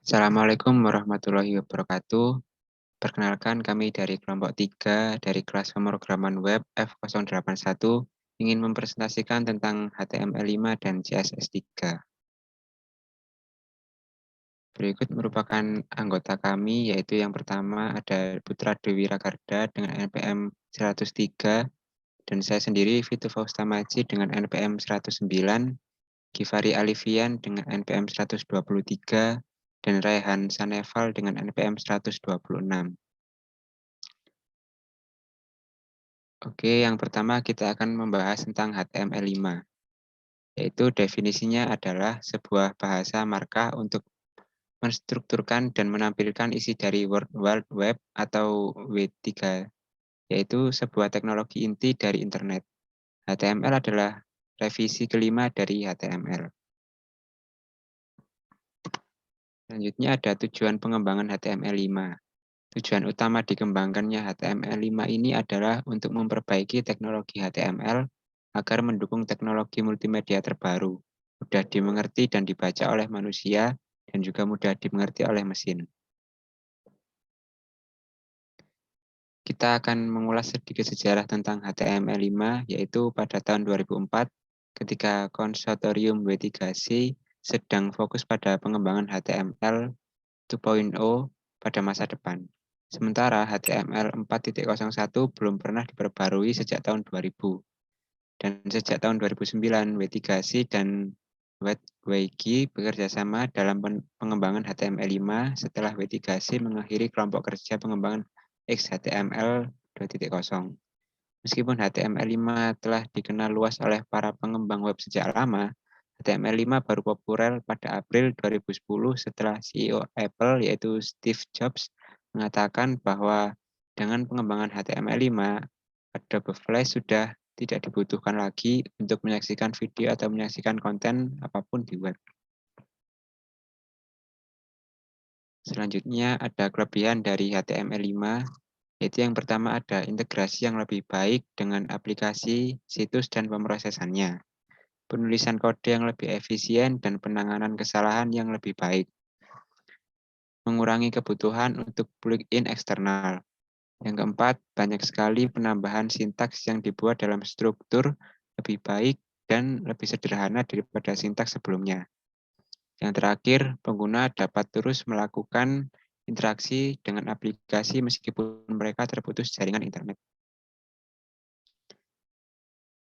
Assalamualaikum warahmatullahi wabarakatuh. Perkenalkan kami dari kelompok 3 dari kelas pemrograman web F081 ingin mempresentasikan tentang HTML5 dan CSS3. Berikut merupakan anggota kami, yaitu yang pertama ada Putra Dewi Ragarda dengan NPM 103, dan saya sendiri Fitu Faustamaji dengan NPM 109, Givari Alifian dengan NPM 123, dan Raihan Saneval dengan NPM 126. Oke, yang pertama kita akan membahas tentang HTML5, yaitu definisinya adalah sebuah bahasa markah untuk menstrukturkan dan menampilkan isi dari World Wide Web atau W3, yaitu sebuah teknologi inti dari internet. HTML adalah revisi kelima dari HTML. Selanjutnya ada tujuan pengembangan HTML5. Tujuan utama dikembangkannya HTML5 ini adalah untuk memperbaiki teknologi HTML agar mendukung teknologi multimedia terbaru, mudah dimengerti dan dibaca oleh manusia, dan juga mudah dimengerti oleh mesin. Kita akan mengulas sedikit sejarah tentang HTML5, yaitu pada tahun 2004, ketika konsorsium W3C sedang fokus pada pengembangan HTML 2.0 pada masa depan. Sementara HTML 4.01 belum pernah diperbarui sejak tahun 2000. Dan sejak tahun 2009, W3C dan WebWiki bekerja sama dalam pengembangan HTML5 setelah W3C mengakhiri kelompok kerja pengembangan XHTML 2.0. Meskipun HTML5 telah dikenal luas oleh para pengembang web sejak lama, HTML5 baru populer pada April 2010 setelah CEO Apple yaitu Steve Jobs mengatakan bahwa dengan pengembangan HTML5, Adobe Flash sudah tidak dibutuhkan lagi untuk menyaksikan video atau menyaksikan konten apapun di web. Selanjutnya ada kelebihan dari HTML5, yaitu yang pertama ada integrasi yang lebih baik dengan aplikasi, situs, dan pemrosesannya. Penulisan kode yang lebih efisien dan penanganan kesalahan yang lebih baik. Mengurangi kebutuhan untuk plugin eksternal. Yang keempat, banyak sekali penambahan sintaks yang dibuat dalam struktur lebih baik dan lebih sederhana daripada sintaks sebelumnya. Yang terakhir, pengguna dapat terus melakukan interaksi dengan aplikasi meskipun mereka terputus jaringan internet.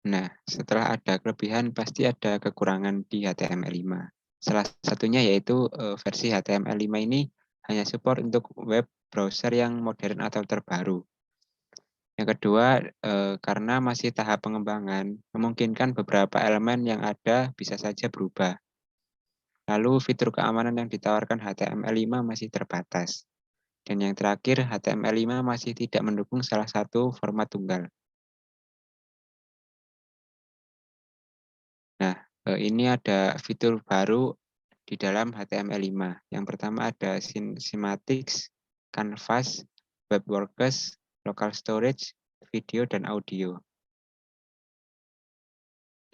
Nah, setelah ada kelebihan, pasti ada kekurangan di HTML5. Salah satunya yaitu versi HTML5 ini hanya support untuk web browser yang modern atau terbaru. Yang kedua, karena masih tahap pengembangan, memungkinkan beberapa elemen yang ada bisa saja berubah. Lalu fitur keamanan yang ditawarkan HTML5 masih terbatas. Dan yang terakhir, HTML5 masih tidak mendukung salah satu format tunggal. Nah, ini ada fitur baru di dalam HTML5. Yang pertama ada Semantics, Canvas, Web Workers, Local Storage, Video, dan Audio.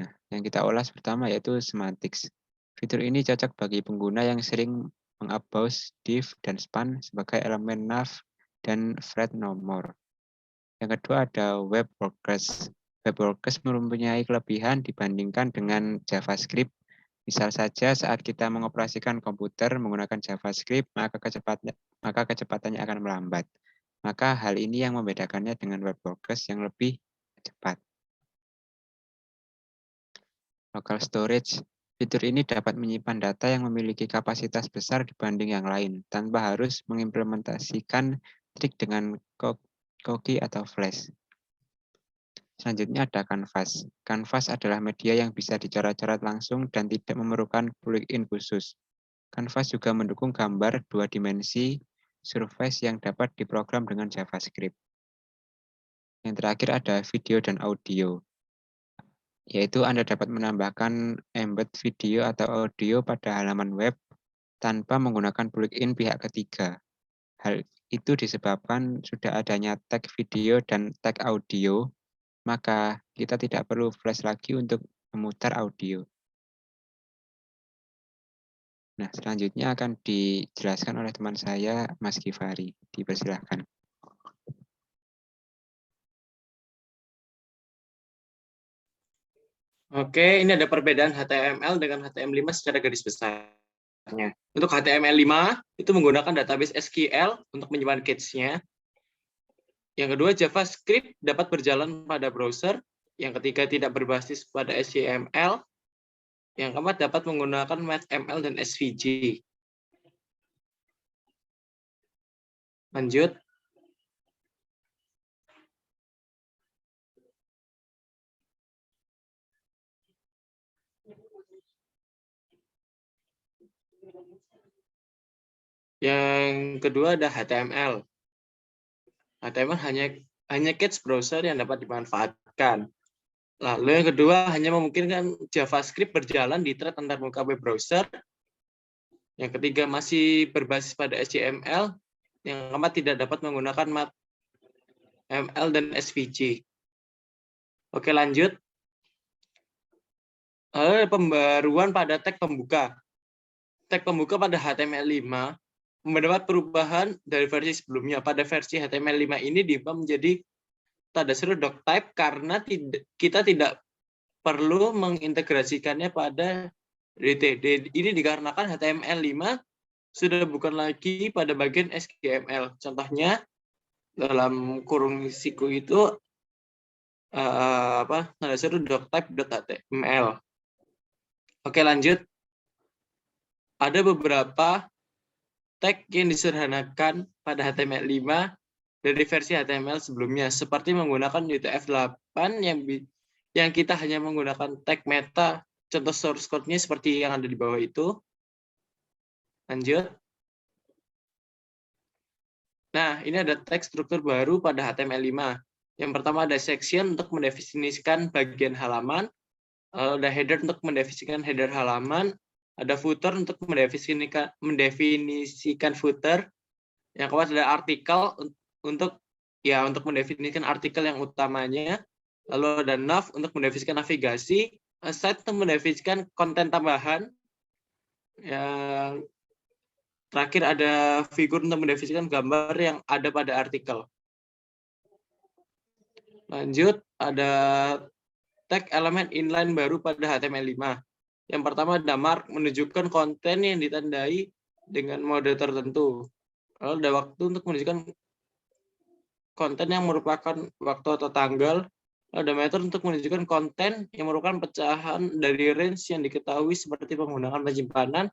Nah, yang kita ulas pertama yaitu Semantics. Fitur ini cocok bagi pengguna yang sering mengabuse div dan span sebagai elemen nav dan thread nomor. Yang kedua ada Web Workers. Web Workers mempunyai kelebihan dibandingkan dengan JavaScript. Misal saja saat kita mengoperasikan komputer menggunakan JavaScript, maka kecepatannya akan melambat. Maka hal ini yang membedakannya dengan Web Workers yang lebih cepat. Local storage. Fitur ini dapat menyimpan data yang memiliki kapasitas besar dibanding yang lain, tanpa harus mengimplementasikan trik dengan cookie atau flash. Selanjutnya ada Canvas. Canvas adalah media yang bisa dicoret-coret langsung dan tidak memerlukan plugin khusus. Canvas juga mendukung gambar dua dimensi surface yang dapat diprogram dengan JavaScript. Yang terakhir ada video dan audio, yaitu Anda dapat menambahkan embed video atau audio pada halaman web tanpa menggunakan plugin pihak ketiga. Hal itu disebabkan sudah adanya tag video dan tag audio, maka kita tidak perlu flash lagi untuk memutar audio. Nah, selanjutnya akan dijelaskan oleh teman saya, Mas Kifari. Dipersilahkan. Oke, ini ada perbedaan HTML dengan HTML5 secara garis besarnya. Untuk HTML5 itu menggunakan database SQL untuk menyimpan case-nya. Yang kedua, JavaScript dapat berjalan pada browser. Yang ketiga, tidak berbasis pada HTML. Yang keempat, dapat menggunakan MathML dan SVG. Lanjut. Yang kedua ada HTML. HTML hanya case browser yang dapat dimanfaatkan. Lalu yang kedua hanya memungkinkan JavaScript berjalan di thread antar muka web browser. Yang ketiga masih berbasis pada HTML. Yang keempat tidak dapat menggunakan ML dan SVG. Oke, lanjut. Lalu pembaruan pada tag pembuka. Tag pembuka pada HTML5 mendapat perubahan dari versi sebelumnya. Pada versi HTML5 ini diubah menjadi tanda seru doctype karena kita tidak perlu mengintegrasikannya pada DTD. Ini dikarenakan HTML5 sudah bukan lagi pada bagian SQL. Contohnya dalam kurung siku itu tanda seru doctype.html. Oke, lanjut. Ada beberapa tag yang disederhanakan pada HTML5 dari versi HTML sebelumnya, seperti menggunakan UTF-8 yang kita hanya menggunakan tag meta. Contoh source code-nya seperti yang ada di bawah itu. Lanjut. Nah, ini ada tag struktur baru pada HTML5. Yang pertama ada section untuk mendefinisikan bagian halaman. Ada header untuk mendefinisikan header halaman. Ada footer untuk mendefinisikan footer. Yang keempat ada artikel untuk mendefinisikan artikel yang utamanya. Lalu ada nav untuk mendefinisikan navigasi. Site untuk mendefinisikan konten tambahan. Yang terakhir ada figur untuk mendefinisikan gambar yang ada pada artikel. Lanjut, ada tag elemen inline baru pada HTML5. Yang pertama ada mark, menunjukkan konten yang ditandai dengan mode tertentu. Lalu ada waktu untuk menunjukkan konten yang merupakan waktu atau tanggal. Lalu ada method untuk menunjukkan konten yang merupakan pecahan dari range yang diketahui seperti penggunaan penyimpanan.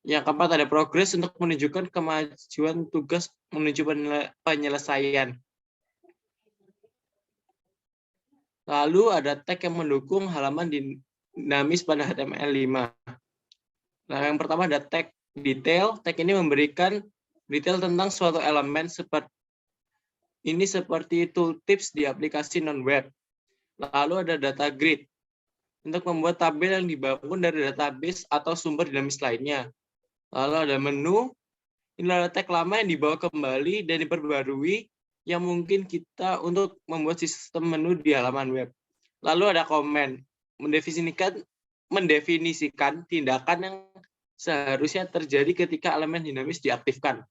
Yang keempat ada progress untuk menunjukkan kemajuan tugas menuju penyelesaian. Lalu ada tag yang mendukung halaman dinamis pada HTML5. Nah, yang pertama ada tag detail. Tag ini memberikan detail tentang suatu elemen seperti tooltips di aplikasi non-web. Lalu ada data grid untuk membuat tabel yang dibangun dari database atau sumber dinamis lainnya. Lalu ada menu. Ini adalah tag lama yang dibawa kembali dan diperbarui yang mungkin kita untuk membuat sistem menu di halaman web. Lalu ada comment, mendefinisikan tindakan yang seharusnya terjadi ketika elemen dinamis diaktifkan.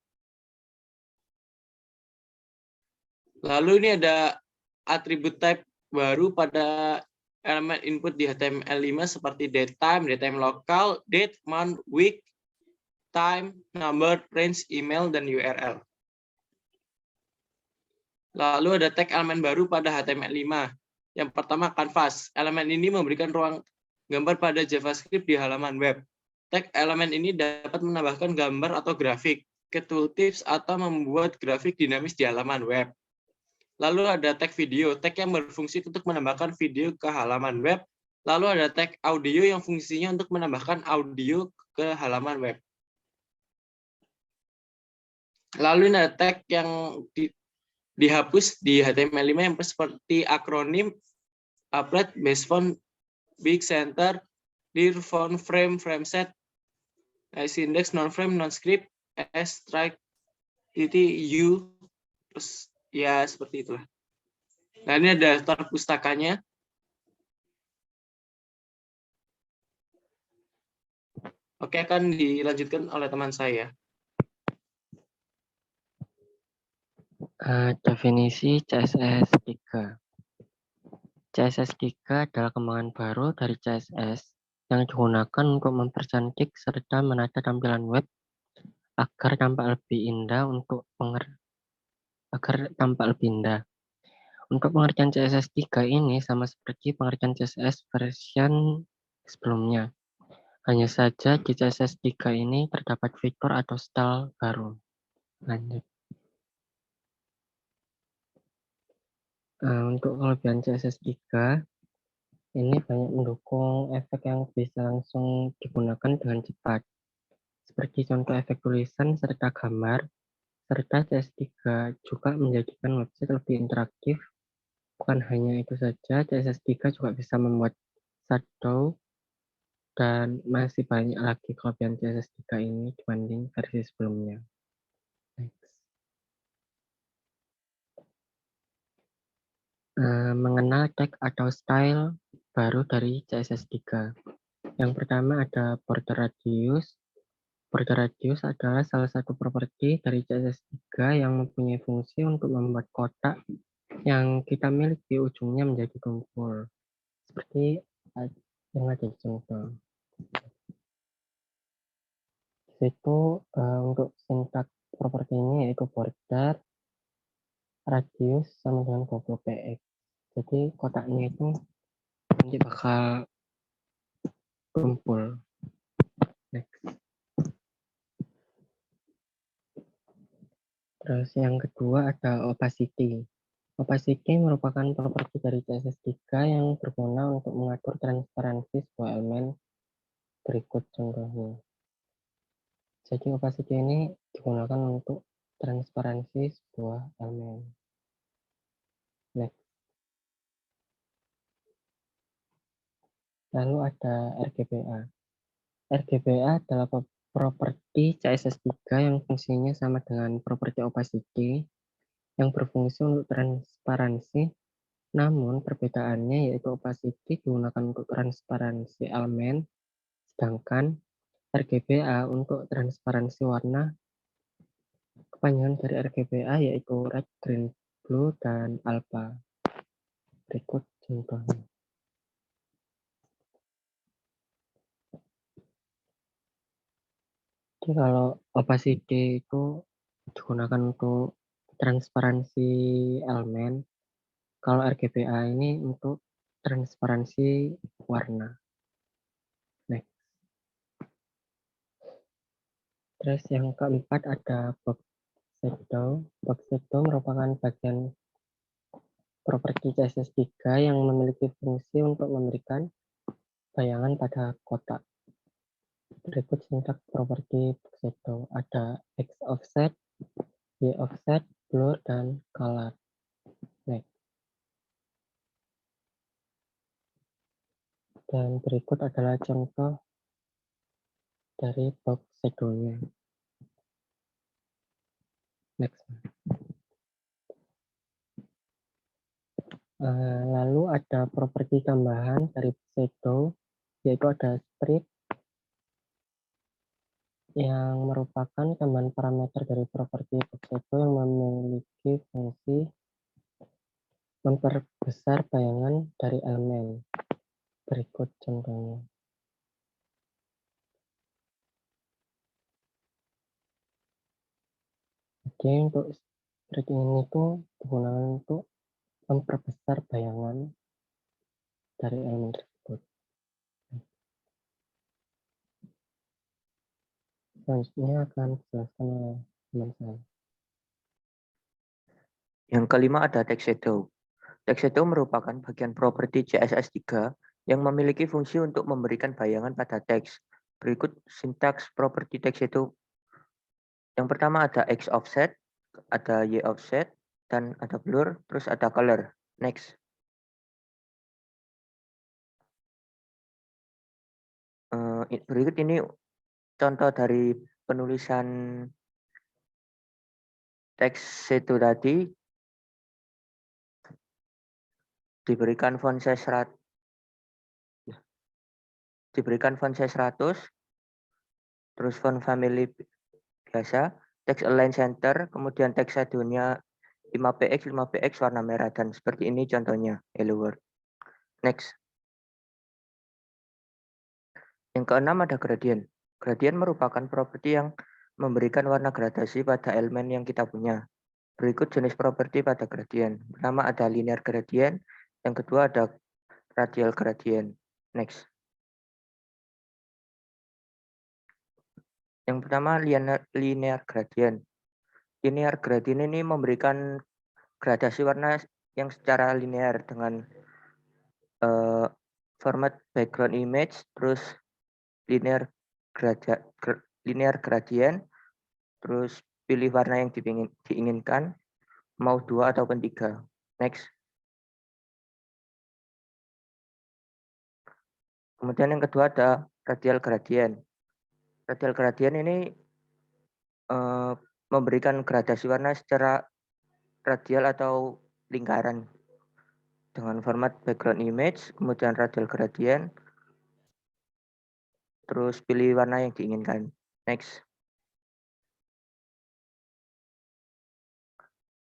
Lalu ini ada atribut type baru pada elemen input di HTML5 seperti datetime, datetime lokal, date, month, week, time, number, range, email, dan URL. Lalu ada tag elemen baru pada HTML5. Yang pertama, canvas. Elemen ini memberikan ruang gambar pada JavaScript di halaman web. Tag elemen ini dapat menambahkan gambar atau grafik ke tooltips atau membuat grafik dinamis di halaman web. Lalu ada tag video. Tag yang berfungsi untuk menambahkan video ke halaman web. Lalu ada tag audio yang fungsinya untuk menambahkan audio ke halaman web. Lalu ini ada tag yang dihapus di HTML5 yang seperti akronim, applet, base font, big center, dir, font, frame, frame set, index, non-frame, non-script, s, strike, u, terus ya seperti itulah. Nah, ini ada daftar pustakanya. Oke, akan dilanjutkan oleh teman saya. Definisi CSS 3. CSS 3 adalah kembangan baru dari CSS yang digunakan untuk mempercantik serta menata tampilan web agar tampak lebih indah Untuk pengertian CSS 3 ini sama seperti pengertian CSS versi sebelumnya. Hanya saja di CSS 3 ini terdapat fitur atau style baru. Lanjut. Untuk kelebihan CSS 3, ini banyak mendukung efek yang bisa langsung digunakan dengan cepat. Seperti contoh efek tulisan serta gambar, serta CS3 juga menjadikan website lebih interaktif. Bukan hanya itu saja, CS3 juga bisa membuat shadow dan masih banyak lagi kelebihan CS3 ini dibanding versi sebelumnya. Next. Mengenal tag atau style baru dari CSS3. Yang pertama ada border radius. Border radius adalah salah satu properti dari CSS3 yang mempunyai fungsi untuk membuat kotak yang kita miliki ujungnya menjadi tumpul. Seperti yang ada di contoh. Di situ untuk sintaks properti ini yaitu border radius sama dengan 20px. Jadi kotaknya itu nanti bakal tumpul. Next. Terus yang kedua ada opacity. Opacity merupakan properti dari CSS3 yang berguna untuk mengatur transparansi sebuah elemen. Berikut contohnya. Jadi opacity ini digunakan untuk transparansi sebuah elemen. Next. Lalu ada RGBA. RGBA adalah properti CSS3 yang fungsinya sama dengan properti opacity yang berfungsi untuk transparansi, namun perbedaannya yaitu opacity digunakan untuk transparansi elemen, sedangkan RGBA untuk transparansi warna. Kepanjangan dari RGBA yaitu red, green, blue, dan alpha. Berikut contohnya. Jadi kalau opacity itu digunakan untuk transparansi elemen, kalau RGBA ini untuk transparansi warna. Next. Terus yang keempat ada box shadow. Box shadow merupakan bagian properti CSS3 yang memiliki fungsi untuk memberikan bayangan pada kotak. Berikut sintaks properti box shadow. Ada X offset, Y offset, blur, dan color. Next. Dan berikut adalah contoh dari box shadow-nya. Next. Lalu ada properti tambahan dari box shadow, yaitu ada strip yang merupakan tambahan parameter dari properti box shadow yang memiliki fungsi memperbesar bayangan dari elemen. Berikut contohnya. Jadi untuk strip ini tuh digunakan untuk memperbesar bayangan dari elemen tersebut. Selanjutnya akan dijelaskan oleh teman saya. Yang kelima ada text shadow. Text shadow merupakan bagian properti CSS3 yang memiliki fungsi untuk memberikan bayangan pada teks. Berikut sintaks properti text shadow. Yang pertama ada X offset, ada Y offset, dan ada blur, terus ada color. Next. Berikut ini contoh dari penulisan teks shadow tadi. Diberikan font size 100, terus font family biasa, text align center, kemudian text shadownya 5px, 5px warna merah, dan seperti ini contohnya, hello world. Next. Yang keenam ada gradient. Gradient merupakan properti yang memberikan warna gradasi pada elemen yang kita punya. Berikut jenis properti pada gradient. Pertama ada linear gradient, yang kedua ada radial gradient. Next. Yang pertama linear gradient. Linear gradient ini memberikan gradasi warna yang secara linear dengan format background image, terus linear gradient, terus pilih warna yang diinginkan, mau 2 ataupun 3. Next. Kemudian yang kedua ada radial gradient. Radial gradient ini memberikan gradasi warna secara radial atau lingkaran dengan format background image, kemudian radial gradient, terus pilih warna yang diinginkan. Next.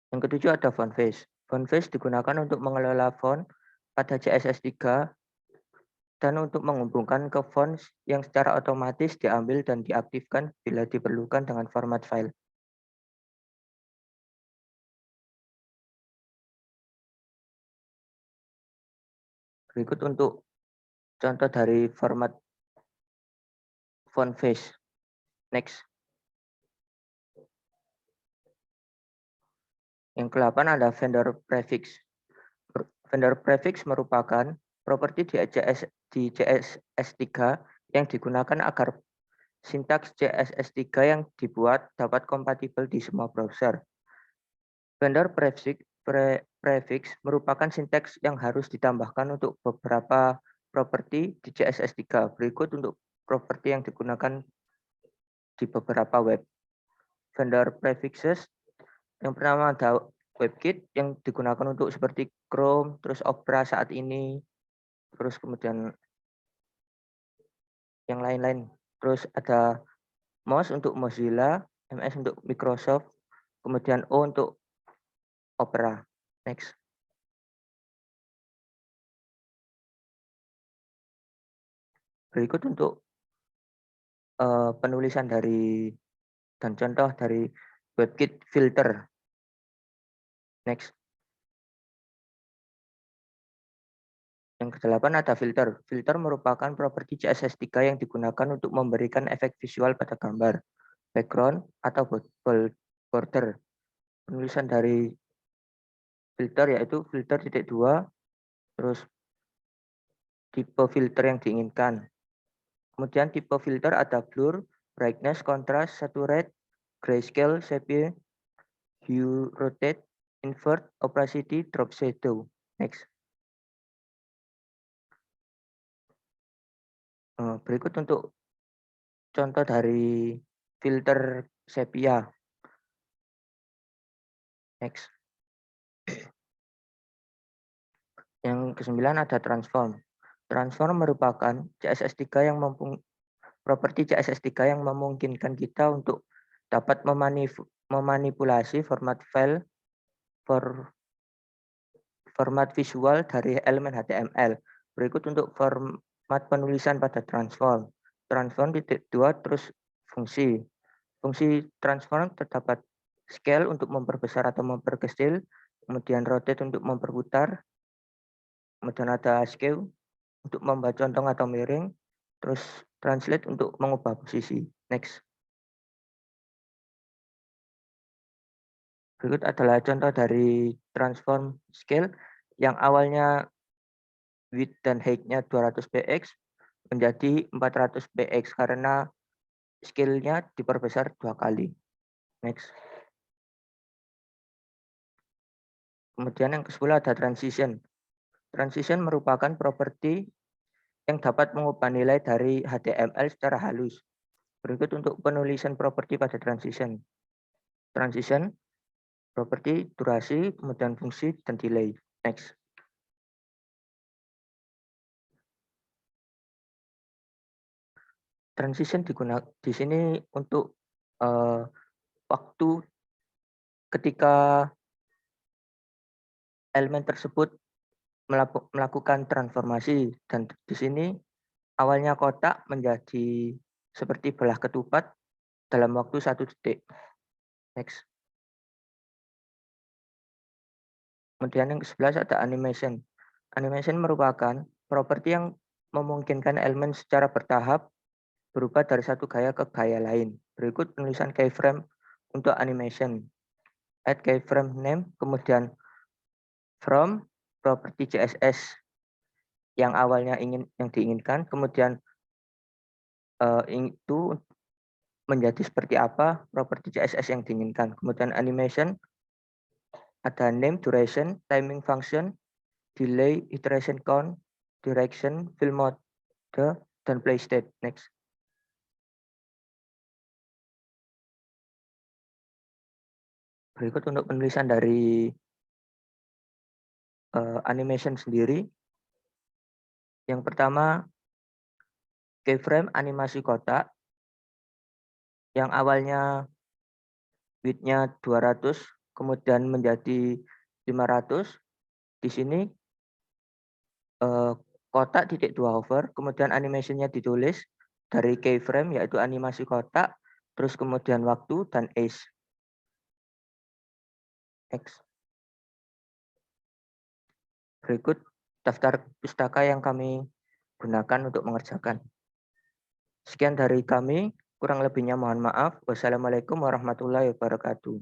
Yang ketujuh ada font face. Font face digunakan untuk mengelola font pada CSS3 dan untuk menghubungkan ke font yang secara otomatis diambil dan diaktifkan bila diperlukan dengan format file. Berikut untuk contoh dari format font face. Next. Yang ke-8 ada vendor prefix. Vendor prefix merupakan properti di CSS3 yang digunakan agar sintaks CSS3 yang dibuat dapat kompatibel di semua browser. Vendor prefix merupakan sintaks yang harus ditambahkan untuk beberapa properti di CSS3. Berikut untuk properti yang digunakan di beberapa web. Vendor prefixes, yang pertama ada WebKit yang digunakan untuk seperti Chrome, terus Opera saat ini, terus kemudian yang lain-lain. Terus ada Moz untuk Mozilla, MS untuk Microsoft, kemudian O untuk Opera. Next. Berikut untuk penulisan dari dan contoh dari WebKit filter. Next. Yang ke-8 ada filter. Filter merupakan properti CSS3 yang digunakan untuk memberikan efek visual pada gambar, background, atau border. Penulisan dari filter yaitu filter titik 2, terus tipe filter yang diinginkan. Kemudian tipe filter ada blur, brightness, contrast, saturate, grayscale, sepia, hue, rotate, invert, opacity, drop shadow. Next. Berikut untuk contoh dari filter sepia. Next. Yang ke-9 ada transform. Transform merupakan CSS3 yang properti CSS3 yang memungkinkan kita untuk dapat memanipulasi format file format visual dari elemen HTML. Berikut untuk format penulisan pada transform. Transform titik 2 terus fungsi. Fungsi transform terdapat scale untuk memperbesar atau memperkecil, kemudian rotate untuk memperputar, kemudian ada skew untuk membuat condong atau miring, terus translate untuk mengubah posisi. Next. Berikut adalah contoh dari transform scale yang awalnya width dan height-nya 200px menjadi 400px karena scale-nya diperbesar 2 kali. Next. Kemudian yang ke-10 ada transition. Transition merupakan properti yang dapat mengubah nilai dari HTML secara halus. Berikut untuk penulisan properti pada transition. Transition, properti, durasi, kemudian fungsi, dan delay. Next. Transition digunakan di sini untuk waktu ketika elemen tersebut melakukan transformasi, dan di sini awalnya kotak menjadi seperti belah ketupat dalam waktu 1 detik. Next. Kemudian yang ke-11 ada animation. Animation merupakan properti yang memungkinkan elemen secara bertahap berubah dari satu gaya ke gaya lain. Berikut penulisan keyframe untuk animation. Add keyframe name, kemudian from property CSS yang awalnya yang diinginkan, kemudian itu menjadi seperti apa properti CSS yang diinginkan. Kemudian animation ada name, duration, timing function, delay, iteration count, direction, fill mode, dan play state. Next. Berikut untuk penulisan dari animation sendiri. Yang pertama, keyframe animasi kotak yang awalnya width-nya 200, kemudian menjadi 500. Di sini kotak titik 2 hover, kemudian animation-nya ditulis dari keyframe yaitu animasi kotak, terus kemudian waktu dan age. Next. Berikut daftar pustaka yang kami gunakan untuk mengerjakan. Sekian dari kami, kurang lebihnya mohon maaf. Wassalamualaikum warahmatullahi wabarakatuh.